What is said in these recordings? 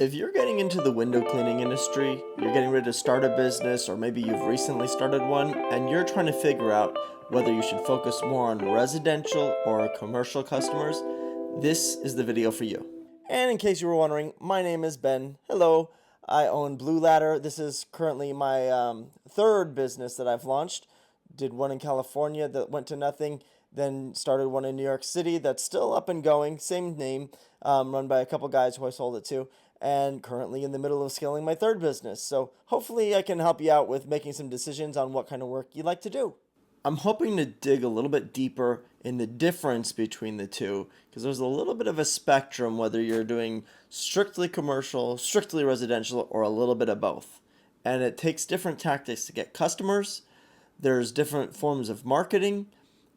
If you're getting into the window cleaning industry, you're getting ready to start a business, or maybe you've recently started one, and you're trying to figure out whether you should focus more on residential or commercial customers, this is the video for you. And in case you were wondering, my name is Ben. Hello, I own Blue Ladder. This is currently my third business that I've launched. Did one in California that went to nothing, then started one in New York City that's still up and going, same name, run by a couple guys who I sold it to, and currently in the middle of scaling my third business. So hopefully I can help you out with making some decisions on what kind of work you like to do. I'm hoping to dig a little bit deeper in the difference between the two because there's a little bit of a spectrum whether you're doing strictly commercial, strictly residential, or a little bit of both. And it takes different tactics to get customers. There's different forms of marketing,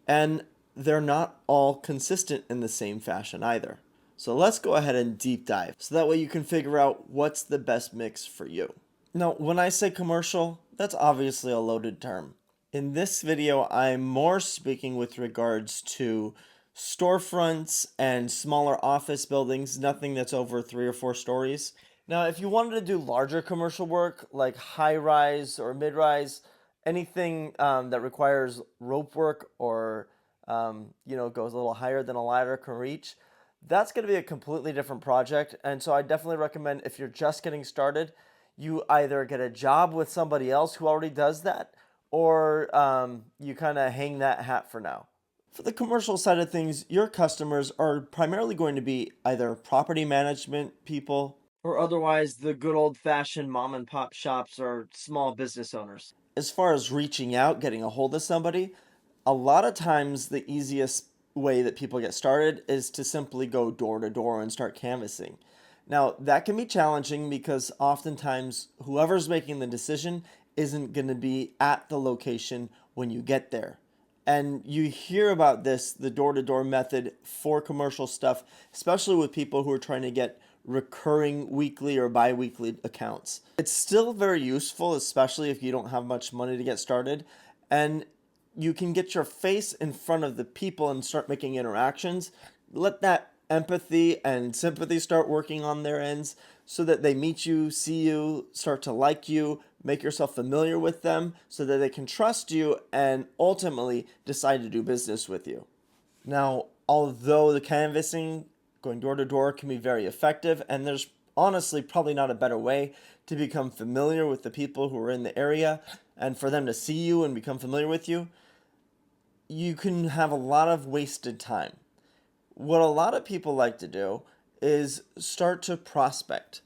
and they're not all consistent in the same fashion either. So let's go ahead and deep dive so that way you can figure out what's the best mix for you. Now, when I say commercial, that's obviously a loaded term. In this video, I'm more speaking with regards to storefronts and smaller office buildings, nothing that's over 3 or 4 stories. Now, if you wanted to do larger commercial work like high rise or mid rise, anything that requires rope work or goes a little higher than a ladder can reach, that's going to be a completely different project. And so I definitely recommend, if you're just getting started, you either get a job with somebody else who already does that, or you kind of hang that hat for now. For the commercial side of things, your customers are primarily going to be either property management people or otherwise the good old-fashioned mom and pop shops or small business owners. As far as reaching out, getting a hold of somebody, a lot of times the easiest way that people get started is to simply go door to door and start canvassing. Now, that can be challenging because oftentimes whoever's making the decision isn't going to be at the location when you get there. And you hear about this, the door-to-door method for commercial stuff, especially with people who are trying to get recurring weekly or bi-weekly accounts. It's still very useful, especially if you don't have much money to get started. And you can get your face in front of the people and start making interactions. Let that empathy and sympathy start working on their ends so that they meet you, see you, start to like you, make yourself familiar with them so that they can trust you and ultimately decide to do business with you. Now, although the canvassing, going door to door, can be very effective, and there's honestly probably not a better way to become familiar with the people who are in the area and for them to see you and become familiar with you, you can have a lot of wasted time. What a lot of people like to do is start to prospect.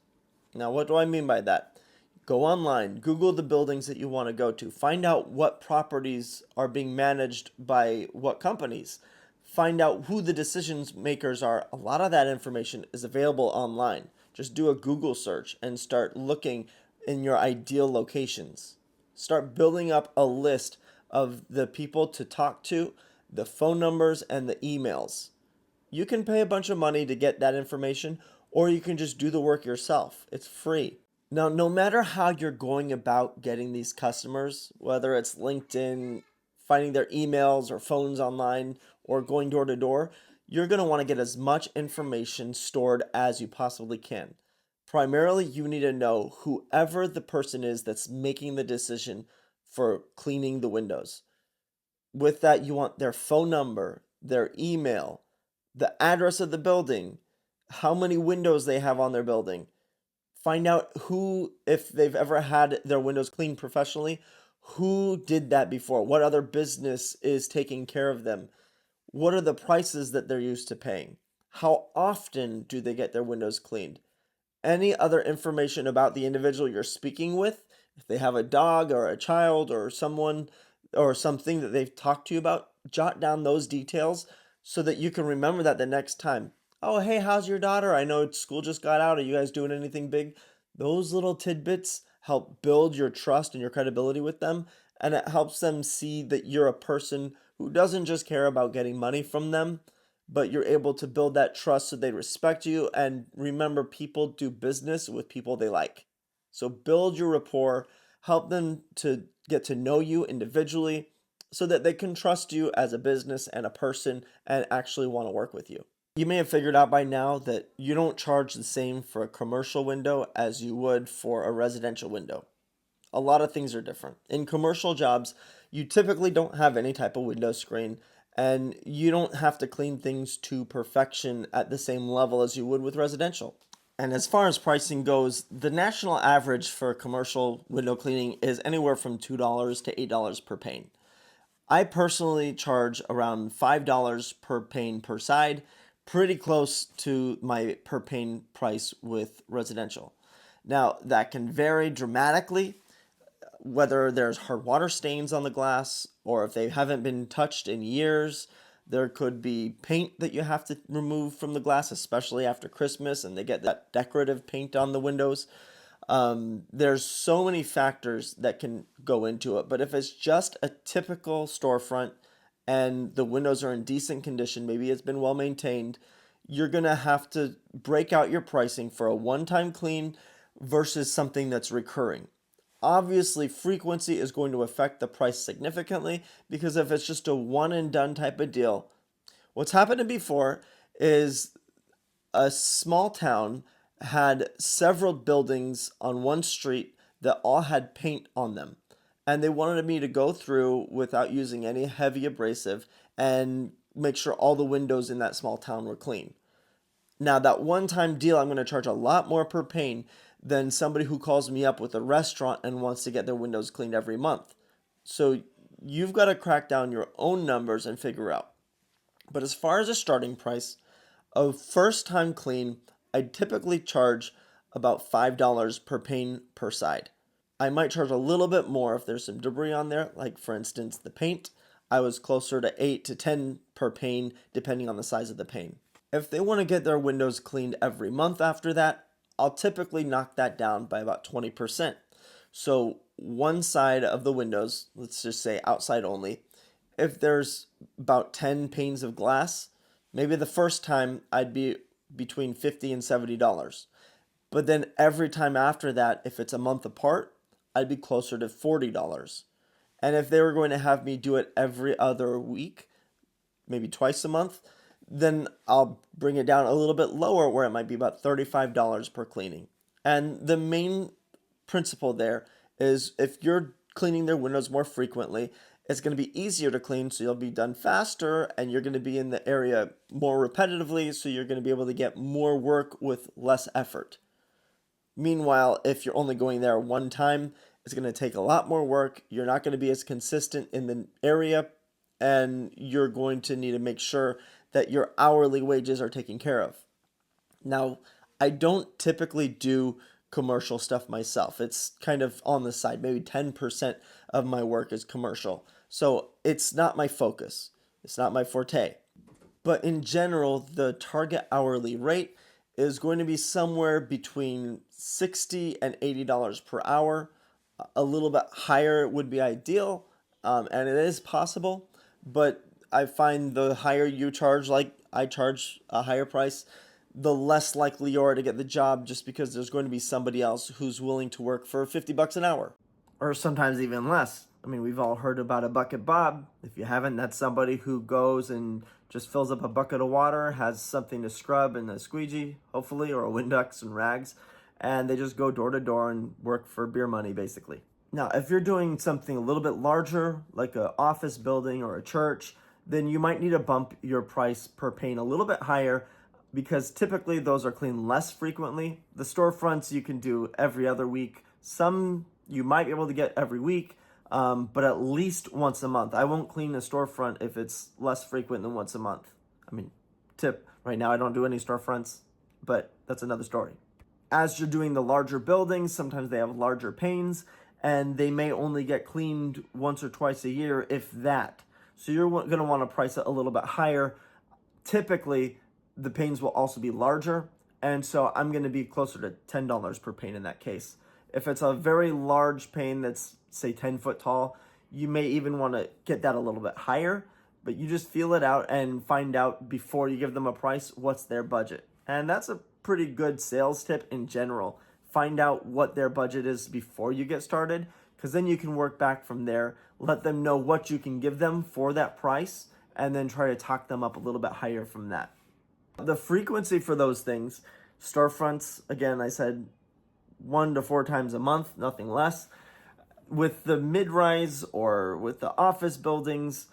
Now, what do I mean by that? Go online, Google the buildings that you want to go to, find out what properties are being managed by what companies, find out who the decision makers are. A lot of that information is available online. Just do a Google search and start looking in your ideal locations. Start building up a list of the people to talk to, the phone numbers, and the emails. You can pay a bunch of money to get that information, or you can just do the work yourself. It's free. Now, no matter how you're going about getting these customers, whether it's LinkedIn, finding their emails or phones online, or going door to door, you're going to want to get as much information stored as you possibly can. Primarily, you need to know whoever the person is that's making the decision for cleaning the windows. With that, you want their phone number, their email, the address of the building, how many windows they have on their building. Find out who, if they've ever had their windows cleaned professionally, who did that before, what other business is taking care of them, what are the prices that they're used to paying, how often do they get their windows cleaned, any other information about the individual you're speaking with, if they have a dog or a child or someone or something that they've talked to you about, jot down those details so that you can remember that the next time. Oh, hey, how's your daughter? I know school just got out. Are you guys doing anything big? Those little tidbits help build your trust and your credibility with them, and it helps them see that you're a person who doesn't just care about getting money from them, but you're able to build that trust so they respect you. And remember, people do business with people they like. So build your rapport, help them to get to know you individually so that they can trust you as a business and a person and actually want to work with you. You may have figured out by now that you don't charge the same for a commercial window as you would for a residential window. A lot of things are different. In commercial jobs, you typically don't have any type of window screen, and you don't have to clean things to perfection at the same level as you would with residential. And as far as pricing goes, the national average for commercial window cleaning is anywhere from $2 to $8 per pane. I personally charge around $5 per pane per side, pretty close to my per pane price with residential. Now, that can vary dramatically, whether there's hard water stains on the glass or if they haven't been touched in years. There could be paint that you have to remove from the glass, especially after Christmas, and they get that decorative paint on the windows. There's so many factors that can go into it, but if it's just a typical storefront and the windows are in decent condition, maybe it's been well maintained, you're gonna have to break out your pricing for a one-time clean versus something that's recurring. Obviously, frequency is going to affect the price significantly because if it's just a one and done type of deal, what's happened before is a small town had several buildings on one street that all had paint on them. And they wanted me to go through without using any heavy abrasive and make sure all the windows in that small town were clean. Now, that one time deal, I'm going to charge a lot more per pane than somebody who calls me up with a restaurant and wants to get their windows cleaned every month. So you've got to crack down your own numbers and figure out. But as far as a starting price, a first time clean, I typically charge about $5 per pane per side. I might charge a little bit more if there's some debris on there, like for instance the paint. I was closer to 8 to 10 per pane depending on the size of the pane. If they want to get their windows cleaned every month after that, I'll typically knock that down by about 20%. So one side of the windows, let's just say outside only, if there's about 10 panes of glass, maybe the first time I'd be between $50 and $70. But then every time after that, if it's a month apart, I'd be closer to $40. And if they were going to have me do it every other week, maybe twice a month, then I'll bring it down a little bit lower where it might be about $35 per cleaning. And the main principle there is if you're cleaning their windows more frequently, it's going to be easier to clean, so you'll be done faster, and you're going to be in the area more repetitively, so you're going to be able to get more work with less effort. Meanwhile, if you're only going there one time, it's going to take a lot more work. You're not going to be as consistent in the area, and you're going to need to make sure that your hourly wages are taken care of. Now, I don't typically do commercial stuff myself. It's kind of on the side. Maybe 10% of my work is commercial. So it's not my focus. It's not my forte. But in general, the target hourly rate is going to be somewhere between $60 and $80 per hour. A little bit higher would be ideal, and it is possible. But I find the higher you charge, like I charge a higher price, the less likely you are to get the job just because there's going to be somebody else who's willing to work for $50 an hour. Or sometimes even less. I mean, we've all heard about a bucket Bob. If you haven't, that's somebody who goes and just fills up a bucket of water, has something to scrub and a squeegee, hopefully, or a Windex and rags, and they just go door to door and work for beer money, basically. Now, if you're doing something a little bit larger, like an office building or a church, then you might need to bump your price per pane a little bit higher because typically those are cleaned less frequently. The storefronts you can do every other week. Some you might be able to get every week, but at least once a month. I won't clean a storefront if it's less frequent than once a month. I mean, tip, right now I don't do any storefronts, but that's another story. As you're doing the larger buildings, sometimes they have larger panes, and they may only get cleaned once or twice a year, if that. So you're going to want to price it a little bit higher. Typically, the panes will also be larger, and so I'm going to be closer to $10 per pane in that case. If it's a very large pane that's, say, 10 foot tall, you may even want to get that a little bit higher, but you just feel it out and find out before you give them a price what's their budget. And that's a pretty good sales tip in general. Find out what their budget is before you get started, because then you can work back from there, let them know what you can give them for that price, and then try to talk them up a little bit higher from that. The frequency for those things, storefronts, again, I said 1 to 4 times a month, nothing less. With the mid-rise or with the office buildings,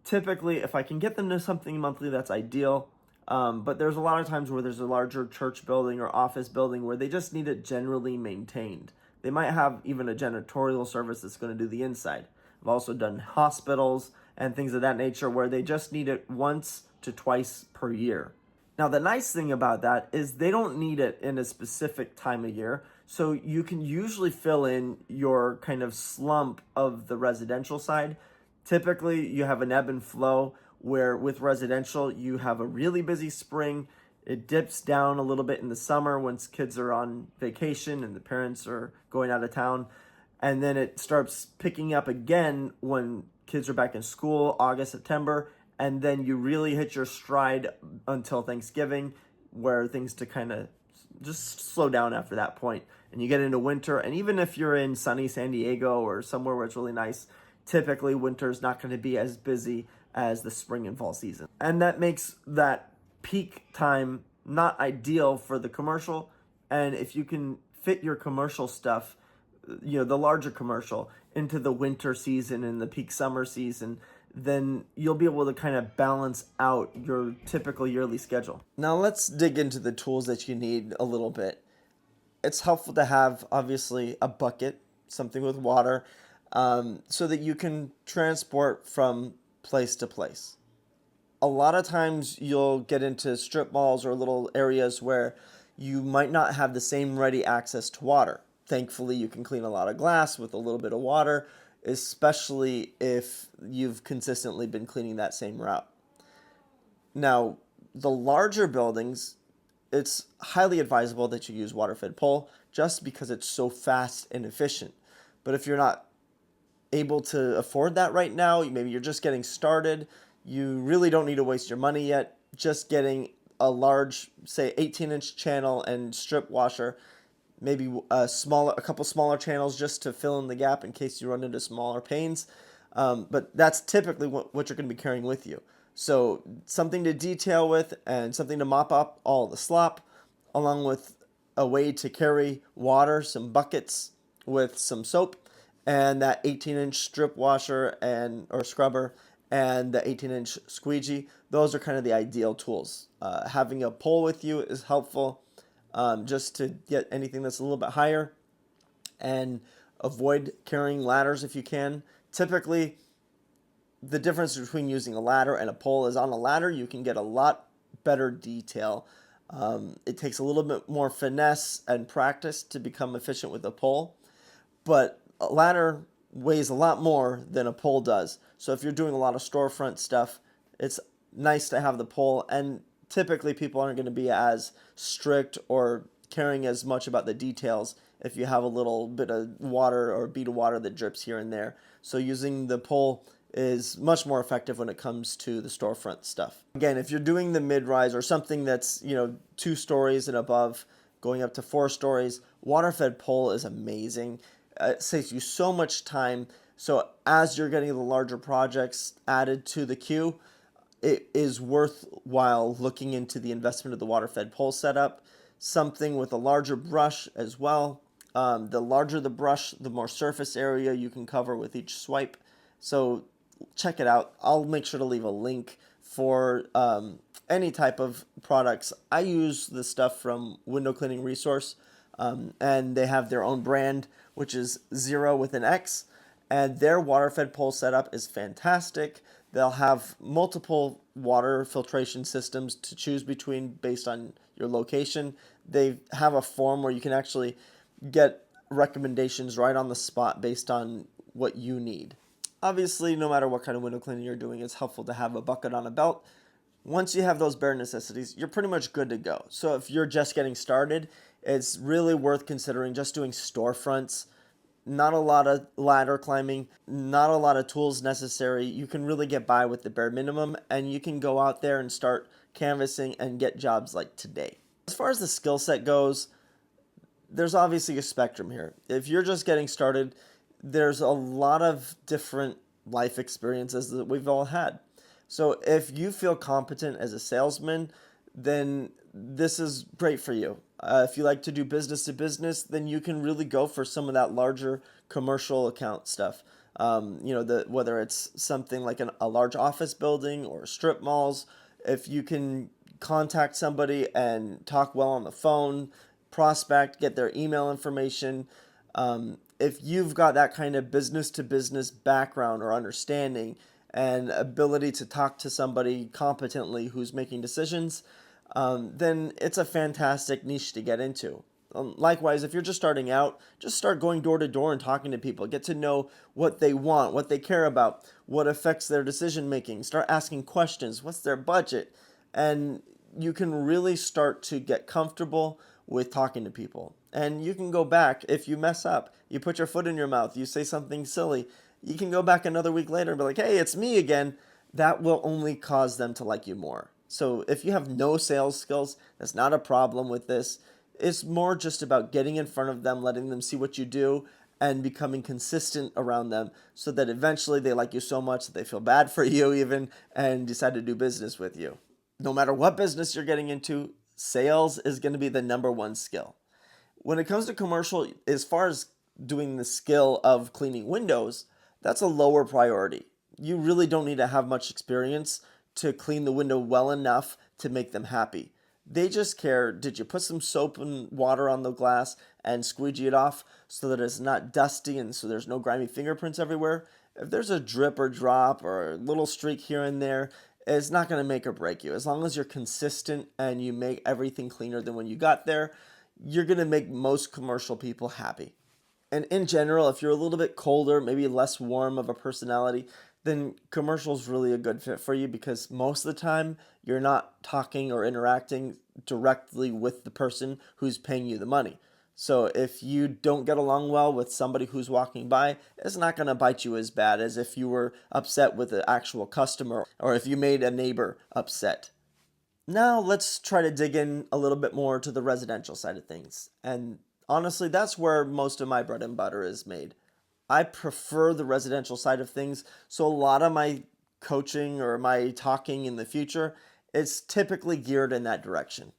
typically, if I can get them to something monthly, that's ideal. But there's a lot of times where there's a larger church building or office building where they just need it generally maintained. They might have even a janitorial service that's going to do the inside. I've also done hospitals and things of that nature where they just need it once to twice per year. Now, the nice thing about that is they don't need it in a specific time of year. So you can usually fill in your kind of slump of the residential side. Typically, you have an ebb and flow where with residential, you have a really busy spring. It dips down a little bit in the summer once kids are on vacation and the parents are going out of town. And then it starts picking up again when kids are back in school, August, September. And then you really hit your stride until Thanksgiving, where things to kind of just slow down after that point. And you get into winter. And even if you're in sunny San Diego or somewhere where it's really nice, typically winter is not going to be as busy as the spring and fall season. And that makes that peak time not ideal for the commercial. And if you can fit your commercial stuff, the larger commercial, into the winter season and the peak summer season, then you'll be able to kind of balance out your typical yearly schedule. Now let's dig into the tools that you need a little bit. It's helpful to have, obviously, a bucket, something with water, so that you can transport from place to place. A lot of times you'll get into strip malls or little areas where you might not have the same ready access to water. Thankfully, you can clean a lot of glass with a little bit of water, especially if you've consistently been cleaning that same route. Now, the larger buildings, it's highly advisable that you use water-fed pole just because it's so fast and efficient. But if you're not able to afford that right now, maybe you're just getting started, you really don't need to waste your money yet. Just getting a large, say 18-inch channel and strip washer, maybe a couple smaller channels just to fill in the gap in case you run into smaller panes. But that's typically what you're going to be carrying with you. So something to detail with and something to mop up all the slop, along with a way to carry water, some buckets with some soap, and that 18-inch strip washer or scrubber, and the 18-inch squeegee. Those are kind of the ideal tools. Having a pole with you is helpful, just to get anything that's a little bit higher, and avoid carrying ladders if you can. Typically, the difference between using a ladder and a pole is on a ladder you can get a lot better detail. It takes a little bit more finesse and practice to become efficient with a pole, but a ladder weighs a lot more than a pole does. So if you're doing a lot of storefront stuff, it's nice to have the pole, and typically people aren't going to be as strict or caring as much about the details if you have a little bit of water or a bead of water that drips here and there. So using the pole is much more effective when it comes to the storefront stuff. Again, if you're doing the mid-rise or something that's 2 stories and above, going up to 4 stories, water-fed pole is amazing. It saves you so much time. So as you're getting the larger projects added to the queue, it is worthwhile looking into the investment of the water-fed pole setup. Something with a larger brush as well. The larger the brush, the more surface area you can cover with each swipe. So check it out. I'll make sure to leave a link for any type of products. I use the stuff from Window Cleaning Resource, and they have their own brand, which is Zero with an X, and their water-fed pole setup is fantastic. They'll have multiple water filtration systems to choose between based on your location. They have a form where you can actually get recommendations right on the spot based on what you need. Obviously, no matter what kind of window cleaning you're doing, it's helpful to have a bucket on a belt. Once you have those bare necessities, you're pretty much good to go. So if you're just getting started, it's really worth considering just doing storefronts. Not a lot of ladder climbing, not a lot of tools necessary. You can really get by with the bare minimum, and you can go out there and start canvassing and get jobs like today. As far as the skill set goes, there's obviously a spectrum here. If you're just getting started, there's a lot of different life experiences that we've all had. So if you feel competent as a salesman, then this is great for you. If you like to do business to business, then you can really go for some of that larger commercial account stuff. Whether it's something like a large office building or strip malls, if you can contact somebody and talk well on the phone, prospect, get their email information. If you've got that kind of business to business background or understanding and ability to talk to somebody competently who's making decisions, then it's a fantastic niche to get into. Likewise, if you're just starting out, just start going door to door and talking to people. Get to know what they want, what they care about, what affects their decision making. Start asking questions. What's their budget? And you can really start to get comfortable with talking to people. And you can go back if you mess up. You put your foot in your mouth, you say something silly. You can go back another week later and be like, hey, it's me again. That will only cause them to like you more. So if you have no sales skills, that's not a problem with this. It's more just about getting in front of them, letting them see what you do, and becoming consistent around them so that eventually they like you so much that they feel bad for you even and decide to do business with you. No matter what business you're getting into, sales is going to be the number one skill. When it comes to commercial, as far as doing the skill of cleaning windows, that's a lower priority. You really don't need to have much experience to clean the window well enough to make them happy. They just care, did you put some soap and water on the glass and squeegee it off so that it's not dusty and so there's no grimy fingerprints everywhere? If there's a drip or drop or a little streak here and there, it's not going to make or break you. As long as you're consistent and you make everything cleaner than when you got there, you're going to make most commercial people happy. And in general, if you're a little bit colder, maybe less warm of a personality, then commercial's really a good fit for you because most of the time you're not talking or interacting directly with the person who's paying you the money. So if you don't get along well with somebody who's walking by, it's not going to bite you as bad as if you were upset with the actual customer or if you made a neighbor upset. Now let's try to dig in a little bit more to the residential side of things. And honestly, that's where most of my bread and butter is made. I prefer the residential side of things, so a lot of my coaching or my talking in the future is typically geared in that direction.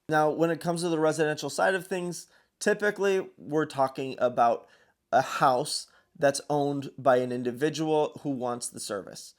Now, when it comes to the residential side of things, typically we're talking about a house that's owned by an individual who wants the service.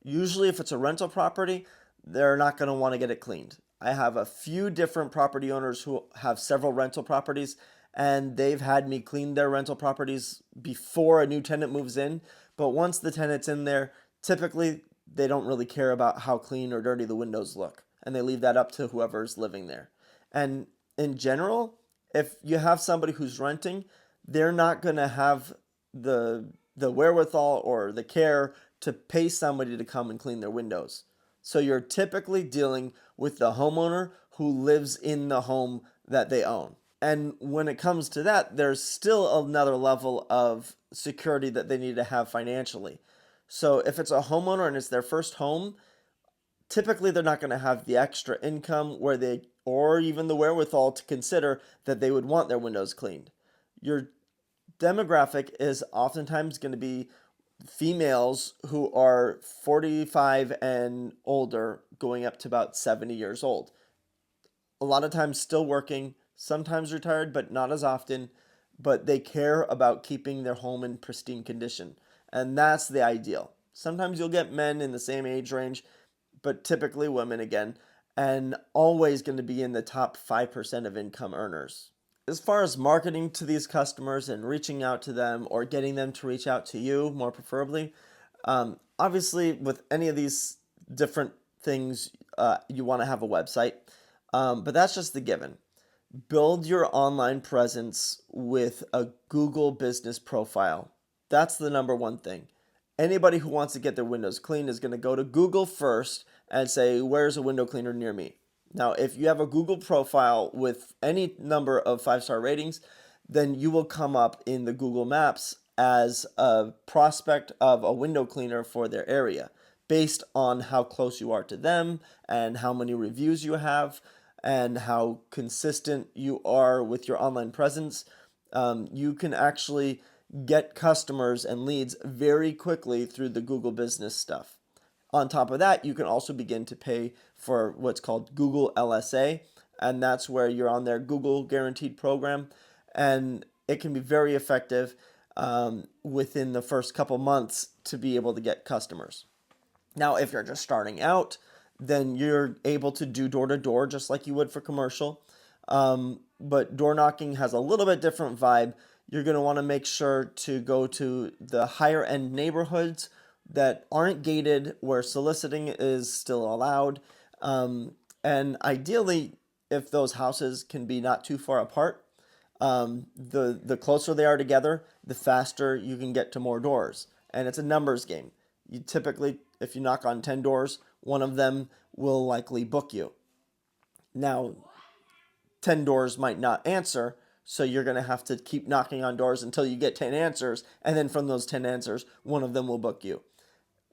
Usually, if it's a rental property, they're not going to want to get it cleaned. I have a few different property owners who have several rental properties, and they've had me clean their rental properties before a new tenant moves in. But once the tenant's in there, typically they don't really care about how clean or dirty the windows look, and they leave that up to whoever's living there. And in general, if you have somebody who's renting, they're not going to have the wherewithal or the care to pay somebody to come and clean their windows. So you're typically dealing with the homeowner who lives in the home that they own. And when it comes to that, there's still another level of security that they need to have financially. So if it's a homeowner and it's their first home, typically they're not going to have the extra income where they or even the wherewithal to consider that they would want their windows cleaned. Your demographic is oftentimes going to be females who are 45 and older, going up to about 70 years old. A lot of times still working, sometimes retired, but not as often. But they care about keeping their home in pristine condition. And that's the ideal. Sometimes you'll get men in the same age range, but typically women again, and always going to be in the top 5% of income earners. As far as marketing to these customers and reaching out to them or getting them to reach out to you more preferably, obviously with any of these different things, you want to have a website, but that's just the given. Build your online presence with a Google business profile. That's the number one thing. Anybody who wants to get their windows cleaned is going to go to Google first and say, where's a window cleaner near me? Now, if you have a Google profile with any number of 5-star ratings, then you will come up in the Google Maps as a prospect of a window cleaner for their area based on how close you are to them and how many reviews you have and how consistent you are with your online presence. You can actually get customers and leads very quickly through the Google business stuff. On top of that, you can also begin to pay for what's called Google LSA, and that's where you're on their Google Guaranteed program, and it can be very effective within the first couple months to be able to get customers. Now, if you're just starting out, then you're able to do door to door just like you would for commercial. But door knocking has a little bit different vibe. You're going to want to make sure to go to the higher end neighborhoods that aren't gated, where soliciting is still allowed. And ideally, if those houses can be not too far apart, the closer they are together, the faster you can get to more doors. And it's a numbers game. You typically, if you knock on 10 doors, one of them will likely book you. Now, 10 doors might not answer, so you're going to have to keep knocking on doors until you get 10 answers, and then from those 10 answers, one of them will book you.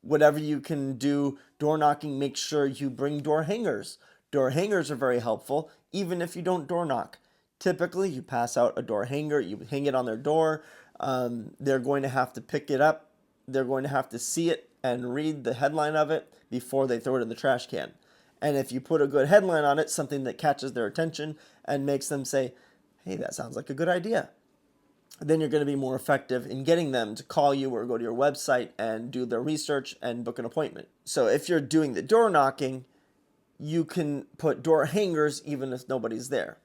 Whatever you can do door knocking, make sure you bring door hangers. Door hangers are very helpful, even if you don't door knock. Typically, you pass out a door hanger, you hang it on their door. They're going to have to pick it up. They're going to have to see it and read the headline of it before they throw it in the trash can. And if you put a good headline on it, something that catches their attention and makes them say, hey, that sounds like a good idea, then you're going to be more effective in getting them to call you or go to your website and do their research and book an appointment. So if you're doing the door knocking, you can put door hangers even if nobody's there.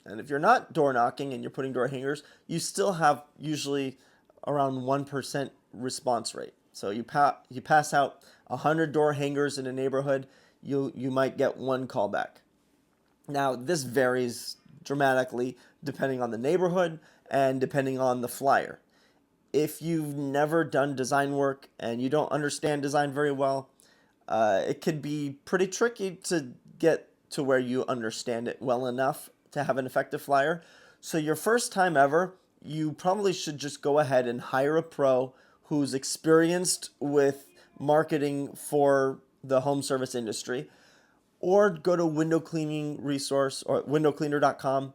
And if you're not door knocking and you're putting door hangers, you still have usually around 1% response rate. So you pass out 100 door hangers in a neighborhood, you might get one call back. Now, this varies dramatically depending on the neighborhood and depending on the flyer. If you've never done design work and you don't understand design very well, it could be pretty tricky to get to where you understand it well enough to have an effective flyer. So your first time ever, you probably should just go ahead and hire a pro who's experienced with marketing for the home service industry, or go to window cleaning resource or windowcleaner.com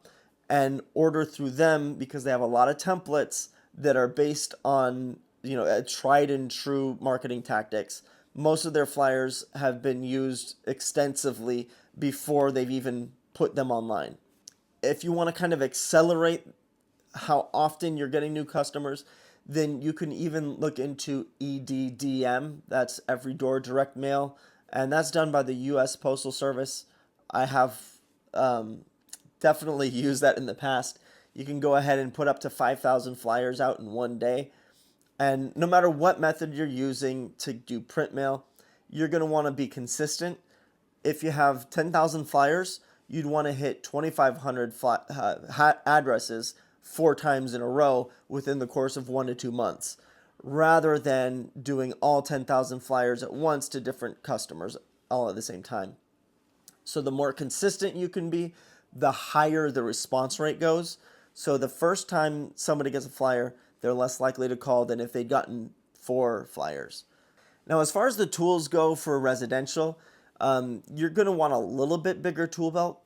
and order through them, because they have a lot of templates that are based on tried and true marketing tactics. Most of their flyers have been used extensively before they've even put them online. If you want to kind of accelerate how often you're getting new customers, then you can even look into EDDM. That's every door direct mail, and that's done by the U.S. Postal Service. I have definitely used that in the past. You can go ahead and put up to 5,000 flyers out in one day. And no matter what method you're using to do print mail, you're going to want to be consistent. If you have 10,000 flyers, you'd want to hit 2,500 addresses 4 times in a row within the course of 1 to 2 months, rather than doing all 10,000 flyers at once to different customers all at the same time. So the more consistent you can be, the higher the response rate goes. So the first time somebody gets a flyer, they're less likely to call than if they'd gotten 4 flyers. Now, as far as the tools go for residential, you're going to want a little bit bigger tool belt,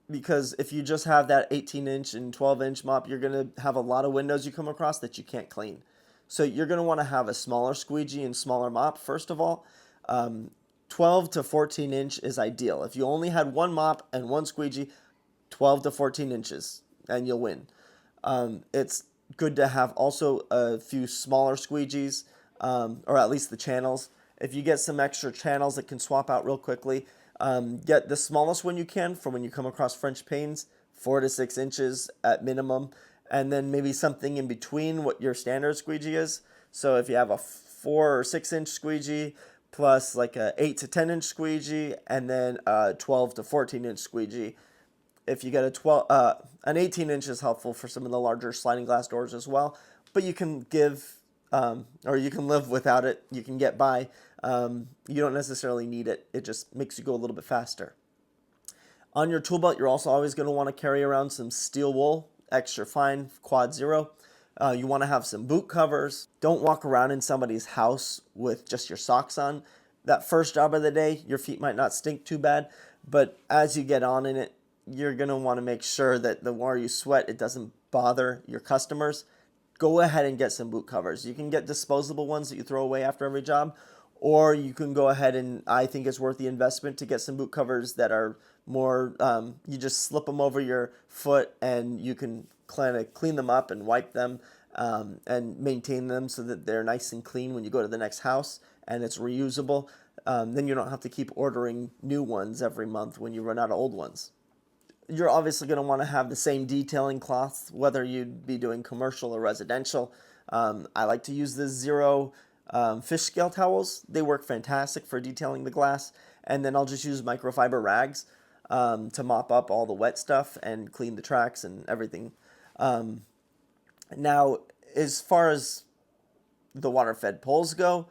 because if you just have that 18-inch and 12-inch mop, you're going to have a lot of windows you come across that you can't clean. So you're going to want to have a smaller squeegee and smaller mop, first of all. 12 to 14 inch is ideal. If you only had one mop and one squeegee, 12 to 14 inches, and you'll win. It's good to have also a few smaller squeegees, or at least the channels. If you get some extra channels that can swap out real quickly, get the smallest one you can for when you come across French panes, 4 to 6 inches at minimum, and then maybe something in between what your standard squeegee is. So if you have a 4 or 6 inch squeegee plus like a 8 to 10 inch squeegee, and then a 12 to 14 inch squeegee. If you get an 18 inch is helpful for some of the larger sliding glass doors as well, but you can or you can live without it. You can get by. You don't necessarily need it. It just makes you go a little bit faster. On your tool belt, you're also always going to want to carry around some steel wool, extra fine, quad 0. You want to have some boot covers. Don't walk around in somebody's house with just your socks on. That first job of the day, your feet might not stink too bad, but as you get on in it, you're going to want to make sure that the more you sweat, it doesn't bother your customers. Go ahead and get some boot covers. You can get disposable ones that you throw away after every job, Or you can go ahead and I think it's worth the investment to get some boot covers that are more, you just slip them over your foot and you can kind of clean them up and wipe them and maintain them so that they're nice and clean when you go to the next house and it's reusable. Then you don't have to keep ordering new ones every month when you run out of old ones. You're obviously going to want to have the same detailing cloths, whether you'd be doing commercial or residential. I like to use the Zero fish scale towels. They work fantastic for detailing the glass. And then I'll just use microfiber rags to mop up all the wet stuff and clean the tracks and everything. Now, as far as the water-fed poles go,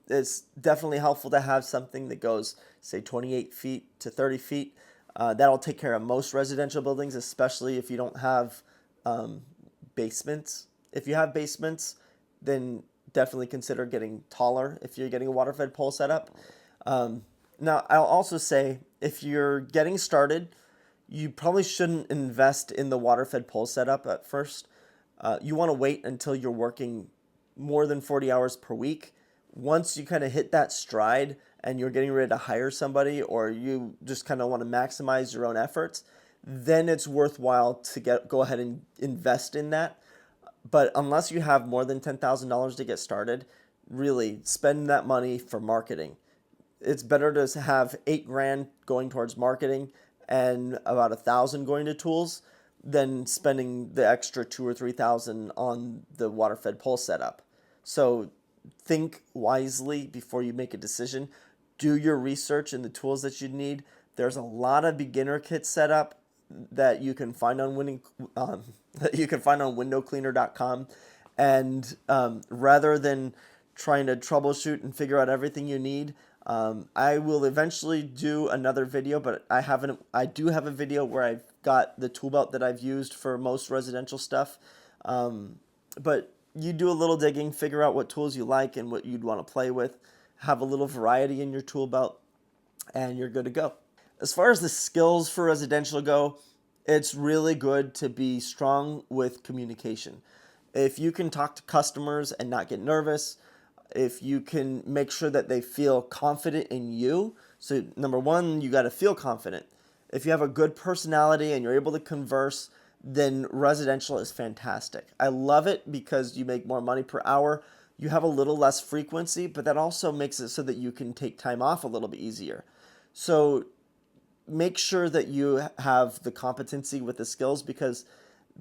it's definitely helpful to have something that goes, say, 28 feet to 30 feet. That'll take care of most residential buildings, especially if you don't have basements. If you have basements, then definitely consider getting taller if you're getting a water-fed pole set up. Now, I'll also say if you're getting started, you probably shouldn't invest in the water-fed pole setup at first. You want to wait until you're working more than 40 hours per week. Once you kind of hit that stride and you're getting ready to hire somebody, or you just kind of want to maximize your own efforts, then it's worthwhile to go ahead and invest in that. But unless you have more than $10,000 to get started, really spend that money for marketing. It's better to have $8,000 going towards marketing and about $1,000 going to tools than spending the extra $2,000 or $3,000 on the water-fed pole setup. So think wisely before you make a decision. Do your research in the tools that you need. There's a lot of beginner kits set up that you can find on windowcleaner.com, and rather than trying to troubleshoot and figure out everything you need, I will eventually do another video, but I do have a video where I've got the tool belt that I've used for most residential stuff. But you do a little digging, figure out what tools you like and what you'd want to play with, have a little variety in your tool belt, and you're good to go. As far as the skills for residential go, it's really good to be strong with communication. If you can talk to customers and not get nervous, if you can make sure that they feel confident in you. So number one, you got to feel confident. If you have a good personality and you're able to converse, then residential is fantastic. I love it because you make more money per hour. You have a little less frequency, but that also makes it so that you can take time off a little bit easier. So make sure that you have the competency with the skills, because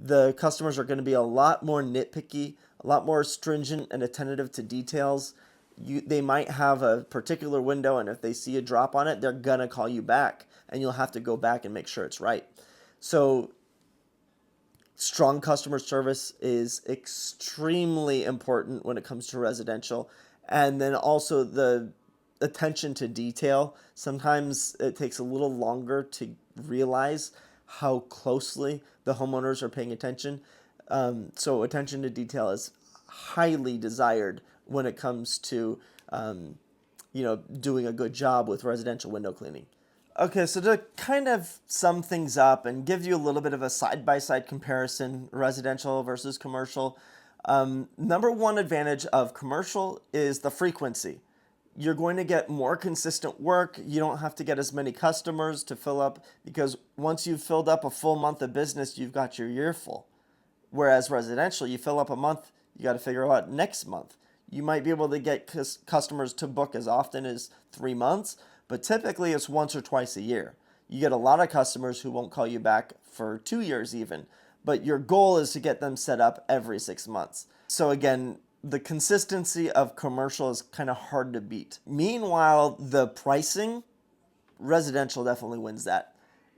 the customers are going to be a lot more nitpicky, a lot more stringent and attentive to details. They might have a particular window, and if they see a drop on it, they're going to call you back, and you'll have to go back and make sure it's right. So strong customer service is extremely important when it comes to residential. And then also the attention to detail. Sometimes it takes a little longer to realize how closely the homeowners are paying attention. So attention to detail is highly desired when it comes to doing a good job with residential window cleaning. Okay, so to kind of sum things up and give you a little bit of a side-by-side comparison, residential versus commercial, number one advantage of commercial is the frequency. You're going to get more consistent work. You don't have to get as many customers to fill up, because once you've filled up a full month of business, you've got your year full. Whereas residential, you fill up a month, you got to figure out next month. You might be able to get customers to book as often as 3 months, but typically it's once or twice a year. You get a lot of customers who won't call you back for 2 years even, but your goal is to get them set up every 6 months. So again, the consistency of commercial is kind of hard to beat. Meanwhile, the pricing, residential definitely wins that.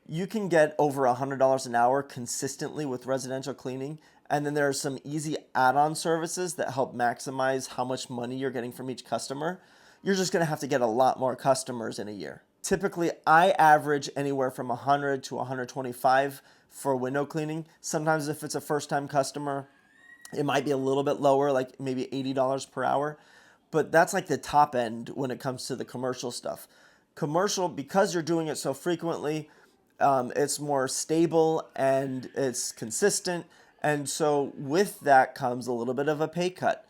You can get over $100 an hour consistently with residential cleaning, and then there are some easy add-on services that help maximize how much money you're getting from each customer. You're just going to have to get a lot more customers in a year. Typically, I average anywhere from 100 to 125 for window cleaning. Sometimes if it's a first-time customer, it might be a little bit lower, like maybe $80 per hour. But that's like the top end when it comes to the commercial stuff. Commercial, because you're doing it so frequently, it's more stable and it's consistent. And so with that comes a little bit of a pay cut.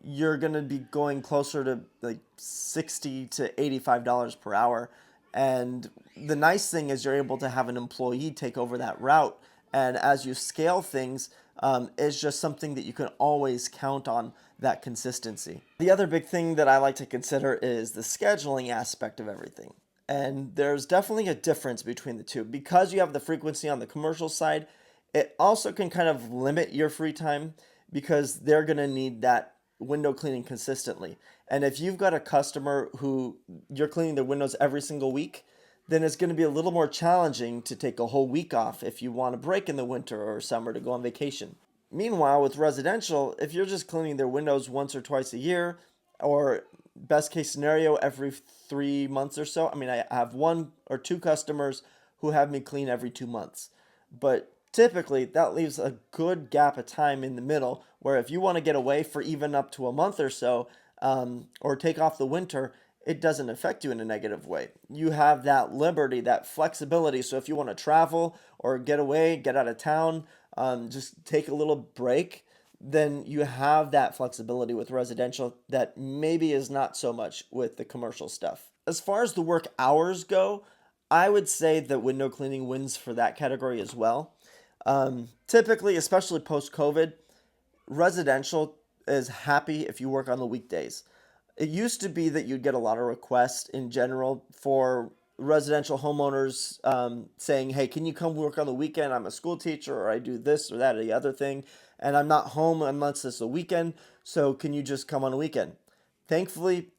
you're going to be going closer to like $60 to $85 per hour. And the nice thing is you're able to have an employee take over that route. And as you scale things, it's just something that you can always count on, that consistency. The other big thing that I like to consider is the scheduling aspect of everything. And there's definitely a difference between the two. Because you have the frequency on the commercial side, it also can kind of limit your free time because they're going to need that window cleaning consistently. And if you've got a customer who you're cleaning their windows every single week, then it's going to be a little more challenging to take a whole week off if you want to break in the winter or summer to go on vacation. Meanwhile, with residential, if you're just cleaning their windows once or twice a year, or best case scenario every 3 months or so, I mean, I have one or two customers who have me clean every 2 months. But typically, that leaves a good gap of time in the middle where if you want to get away for even up to a month or so, or take off the winter, it doesn't affect you in a negative way. You have that liberty, that flexibility. So if you want to travel or get away, get out of town, just take a little break, then you have that flexibility with residential that maybe is not so much with the commercial stuff. As far as the work hours go, I would say that window cleaning wins for that category as well. Typically, especially post COVID, residential is happy if you work on the weekdays. It used to be that you'd get a lot of requests in general for residential homeowners saying, hey, can you come work on the weekend? I'm a school teacher, or I do this or that or the other thing, and I'm not home unless it's a weekend, so can you just come on a weekend? Thankfully,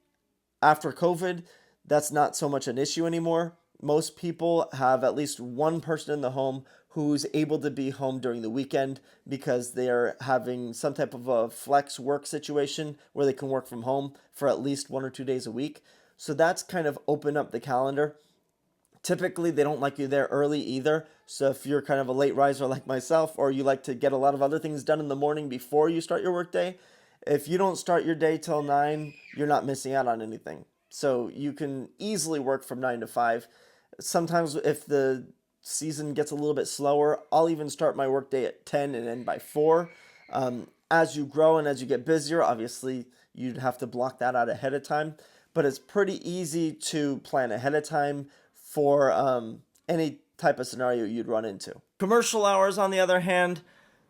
after COVID, that's not so much an issue anymore. Most people have at least one person in the home who's able to be home during the weekend because they're having some type of a flex work situation where they can work from home for at least 1 or 2 days a week. So that's kind of opened up the calendar. Typically, they don't like you there early either. So if you're kind of a late riser like myself, or you like to get a lot of other things done in the morning before you start your workday, if you don't start your day till 9, you're not missing out on anything. So you can easily work from 9 to 5. Sometimes if the season gets a little bit slower, I'll even start my workday at 10 and end by 4. As you grow and as you get busier, obviously you'd have to block that out ahead of time. But it's pretty easy to plan ahead of time for any type of scenario you'd run into. Commercial hours, on the other hand,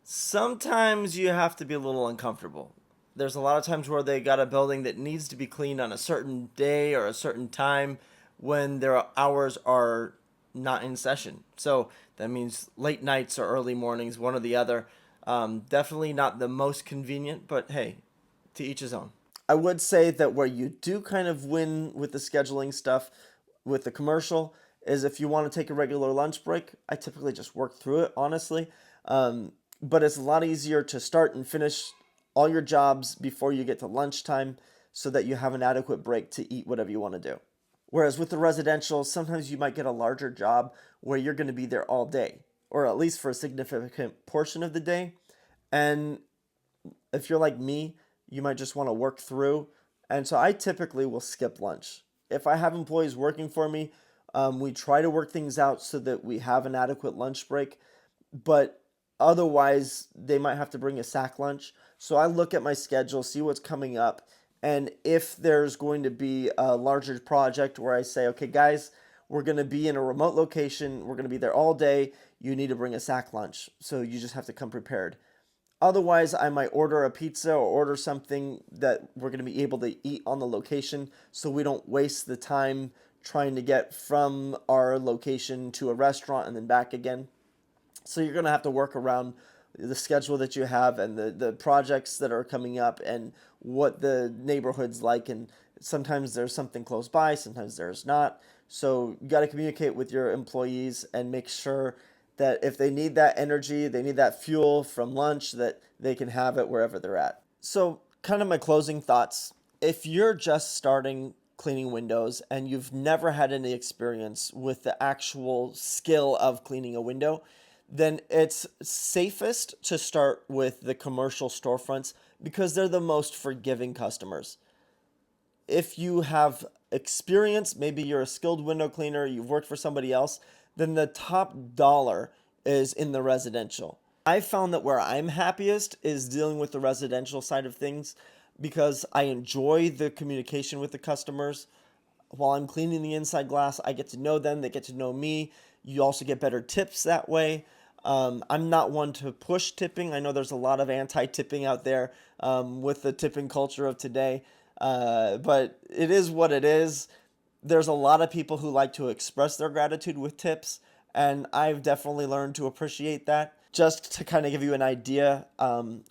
sometimes you have to be a little uncomfortable. There's a lot of times where they got a building that needs to be cleaned on a certain day or a certain time when their hours are not in session. So that means late nights or early mornings, one or the other. Definitely not the most convenient, but hey, to each his own. I would say that where you do kind of win with the scheduling stuff with the commercial is if you want to take a regular lunch break. I typically just work through it, honestly. But it's a lot easier to start and finish all your jobs before you get to lunchtime so that you have an adequate break to eat whatever you want to do. Whereas with the residential, sometimes you might get a larger job where you're going to be there all day, or at least for a significant portion of the day. And if you're like me, you might just want to work through. And so I typically will skip lunch. If I have employees working for me, we try to work things out so that we have an adequate lunch break. But otherwise, they might have to bring a sack lunch. So I look at my schedule, see what's coming up. And if there's going to be a larger project where I say, okay, guys, we're going to be in a remote location, we're going to be there all day, you need to bring a sack lunch. So you just have to come prepared. Otherwise, I might order a pizza or order something that we're going to be able to eat on the location so we don't waste the time trying to get from our location to a restaurant and then back again. So you're going to have to work around the schedule that you have and the projects that are coming up and what the neighborhood's like. And sometimes there's something close by, sometimes there's not. So you got to communicate with your employees and make sure that if they need that energy, they need that fuel from lunch, that they can have it wherever they're at. So kind of my closing thoughts. If you're just starting cleaning windows and you've never had any experience with the actual skill of cleaning a window, then it's safest to start with the commercial storefronts because they're the most forgiving customers. If you have experience, maybe you're a skilled window cleaner, you've worked for somebody else, then the top dollar is in the residential. I found that where I'm happiest is dealing with the residential side of things because I enjoy the communication with the customers. While I'm cleaning the inside glass, I get to know them, they get to know me. You also get better tips that way. I'm not one to push tipping. I know there's a lot of anti-tipping out there with the tipping culture of today, but it is what it is. There's a lot of people who like to express their gratitude with tips, and I've definitely learned to appreciate that. Just to kind of give you an idea,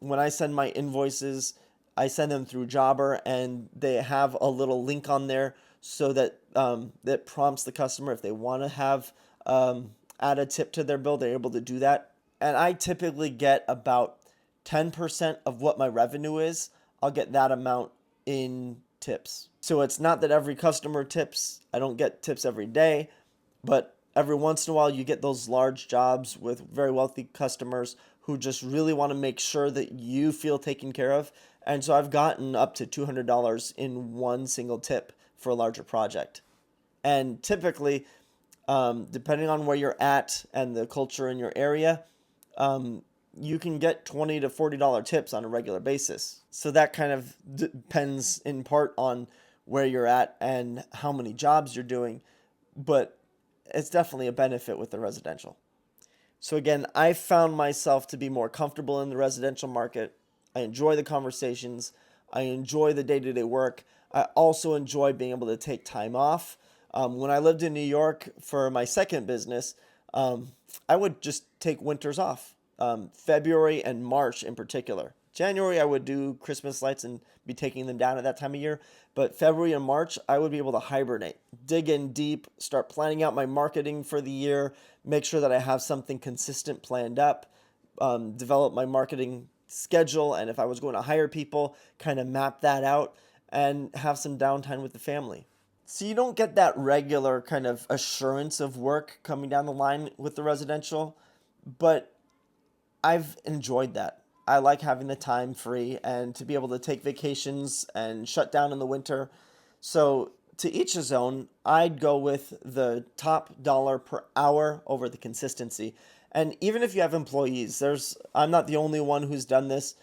when I send my invoices, I send them through Jobber, and they have a little link on there so that that prompts the customer if they want to have add a tip to their bill, they're able to do that. And I typically get about 10% of what my revenue is. I'll get that amount in tips. So it's not that every customer tips. I don't get tips every day, but every once in a while you get those large jobs with very wealthy customers who just really want to make sure that you feel taken care of. And so I've gotten up to $200 in one single tip for a larger project. And typically, depending on where you're at and the culture in your area, you can get $20 to $40 tips on a regular basis. So that kind of depends in part on where you're at and how many jobs you're doing, but it's definitely a benefit with the residential. So again, I found myself to be more comfortable in the residential market. I enjoy the conversations. I enjoy the day-to-day work. I also enjoy being able to take time off. When I lived in New York for my second business, I would just take winters off, February and March in particular. January, I would do Christmas lights and be taking them down at that time of year. But February and March, I would be able to hibernate, dig in deep, start planning out my marketing for the year, make sure that I have something consistent planned up, develop my marketing schedule, and if I was going to hire people, kind of map that out and have some downtime with the family. So you don't get that regular kind of assurance of work coming down the line with the residential, but I've enjoyed that. I like having the time free and to be able to take vacations and shut down in the winter. So to each his own, I'd go with the top dollar per hour over the consistency. And even if you have employees, I'm not the only one who's done this.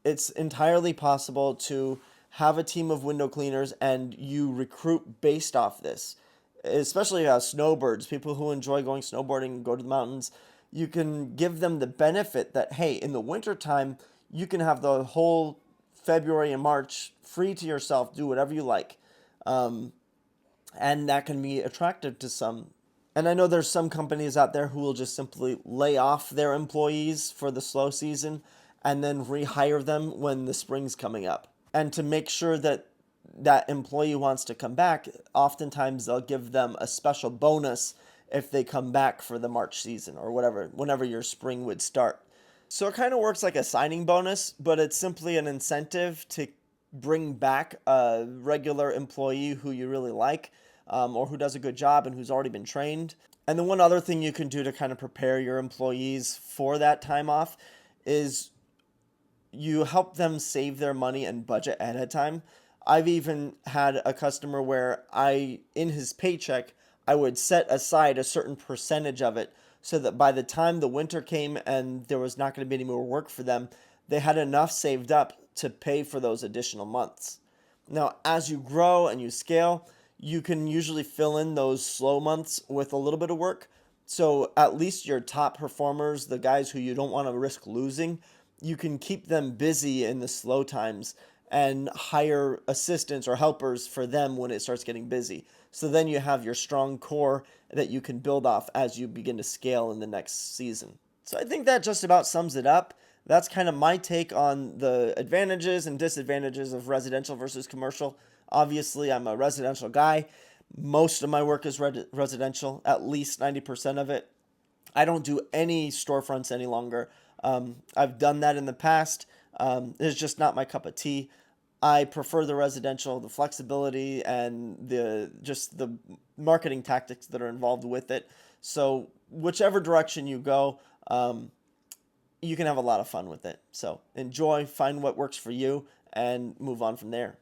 It's entirely possible to have a team of window cleaners and you recruit based off this, especially snowbirds, people who enjoy going snowboarding and go to the mountains. You can give them the benefit that, hey, in the wintertime, you can have the whole February and March free to yourself, do whatever you like. And that can be attractive to some. And I know there's some companies out there who will just simply lay off their employees for the slow season and then rehire them when the spring's coming up. And to make sure that that employee wants to come back, oftentimes they'll give them a special bonus if they come back for the March season or whatever, whenever your spring would start. So it kind of works like a signing bonus, but it's simply an incentive to bring back a regular employee who you really like, or who does a good job and who's already been trained. And then one other thing you can do to kind of prepare your employees for that time off is you help them save their money and budget ahead of time. I've even had a customer where in his paycheck, I would set aside a certain percentage of it so that by the time the winter came and there was not going to be any more work for them, they had enough saved up to pay for those additional months. Now, as you grow and you scale, you can usually fill in those slow months with a little bit of work. So at least your top performers, the guys who you don't want to risk losing, you can keep them busy in the slow times and hire assistants or helpers for them when it starts getting busy. So then you have your strong core that you can build off as you begin to scale in the next season. So I think that just about sums it up. That's kind of my take on the advantages and disadvantages of residential versus commercial. Obviously, I'm a residential guy. Most of my work is residential, at least 90% of it. I don't do any storefronts any longer. I've done that in the past. It's just not my cup of tea. I prefer the residential, the flexibility, and the marketing tactics that are involved with it. So whichever direction you go, you can have a lot of fun with it. So enjoy, find what works for you, and move on from there.